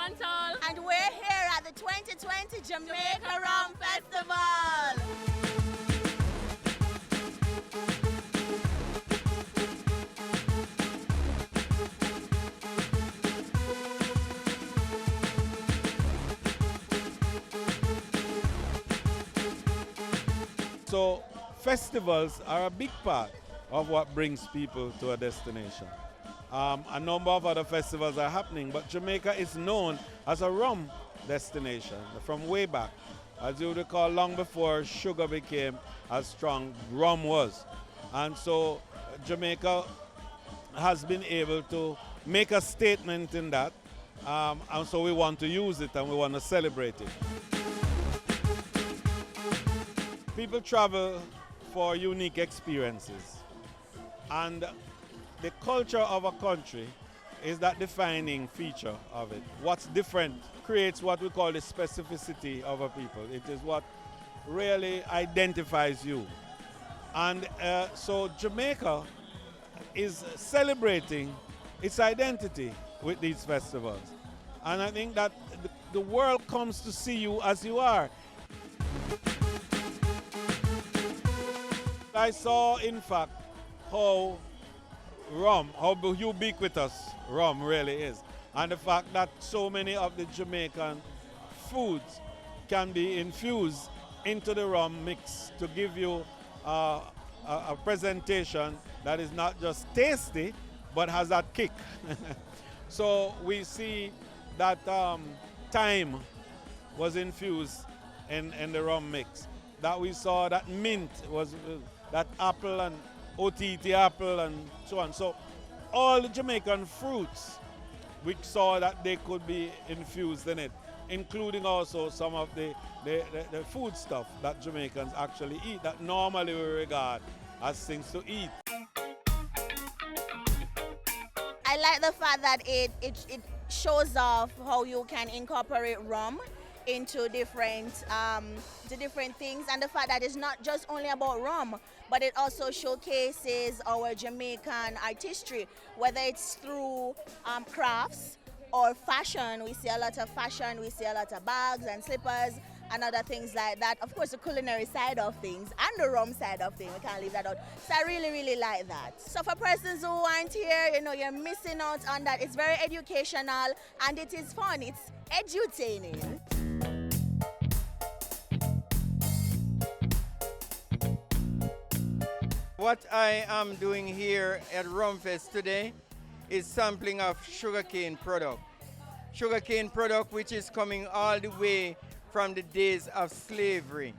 Chantal. And we're here at the 2020 Jamaica Rum Festival. So festivals are a big part of what brings people to a destination. A number of other festivals are happening, but Jamaica is known as a rum destination from way back. As you recall, long before sugar became as strong, rum was. And so Jamaica has been able to make a statement in that, and so we want to use it and we want to celebrate it. People travel for unique experiences, and the culture of a country is that defining feature of it. What's different creates what we call the specificity of a people. It is what really identifies you. And so Jamaica is celebrating its identity with these festivals. And I think that the world comes to see you as you are. I saw, in fact, how ubiquitous rum really is. And the fact that so many of the Jamaican foods can be infused into the rum mix to give you a presentation that is not just tasty, but has that kick. So we see that thyme was infused in the rum mix. That we saw that mint was that apple and OTT apple and so on. So all the Jamaican fruits, we saw that they could be infused in it, including also some of the food stuff that Jamaicans actually eat that normally we regard as things to eat. I like the fact that it shows off how you can incorporate rum into different things, and the fact that it's not just only about rum, but it also showcases our Jamaican artistry, whether it's through crafts or fashion. We see a lot of fashion, we see a lot of bags and slippers and other things like that. Of course, the culinary side of things and the rum side of things, we can't leave that out. So I really, really like that. So for persons who aren't here, you're missing out on that. It's very educational and it is fun. It's edutaining. What I am doing here at Rumfest today is sampling of sugarcane product. Sugarcane product which is coming all the way from the days of slavery.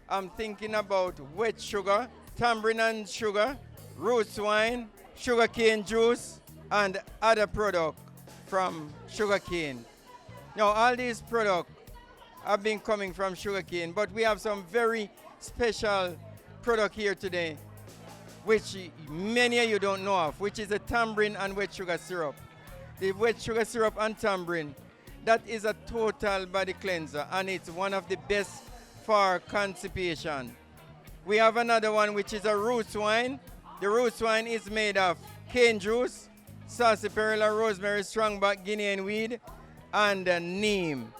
I'm thinking about wet sugar, tambourine and sugar, roots wine, sugarcane juice, and other product from sugarcane. Now all these products have been coming from sugarcane, but we have some very special product here today, which many of you don't know of, which is a tambourine and wet sugar syrup. The wet sugar syrup and tambourine, that is a total body cleanser, and it's one of the best for constipation. We have another one which is a roots wine. The roots wine is made of cane juice, sarsaparilla, rosemary, strongback, Guinean weed, and neem.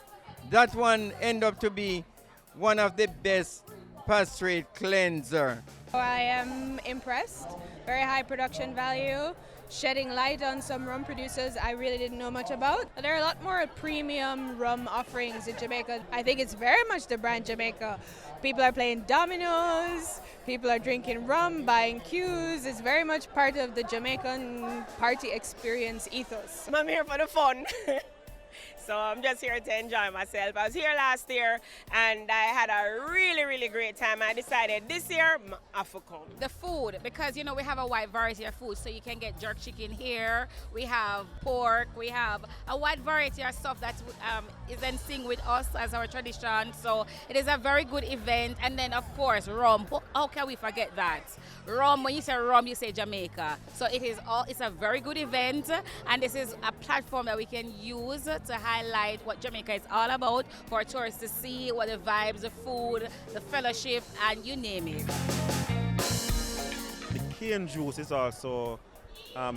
That one end up to be one of the best prostate cleanser. I am impressed. Very high production value, shedding light on some rum producers I really didn't know much about. There are a lot more premium rum offerings in Jamaica. I think it's very much the brand Jamaica. People are playing dominoes, people are drinking rum, buying cues. It's very much part of the Jamaican party experience ethos. I'm here for the fun. So I'm just here to enjoy myself. I was here last year and I had a really, really great time. I decided this year I have to come. The food, because we have a wide variety of food, so you can get jerk chicken here, we have pork, we have a wide variety of stuff that is in sync with us as our tradition. So it is a very good event. And then of course rum. How can we forget that? Rum, when you say rum, you say Jamaica. So it's a very good event, and this is a platform that we can use to highlight what Jamaica is all about for tourists to see, what the vibes, the food, the fellowship, and you name it. The cane juice is also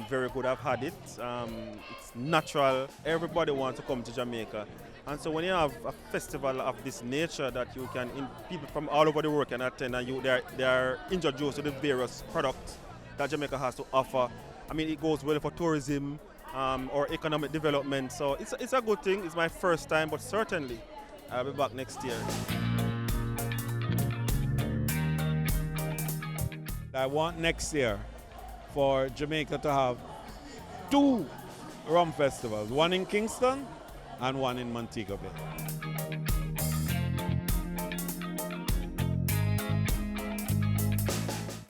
very good. I've had it. It's natural. Everybody wants to come to Jamaica. And so when you have a festival of this nature that you can, people from all over the world can attend, and they are introduced to the various products that Jamaica has to offer. I mean, it goes well for tourism or economic development. So it's a good thing. It's my first time, but certainly I'll be back next year. I want next year for Jamaica to have 2 rum festivals, one in Kingston and one in Montego Bay.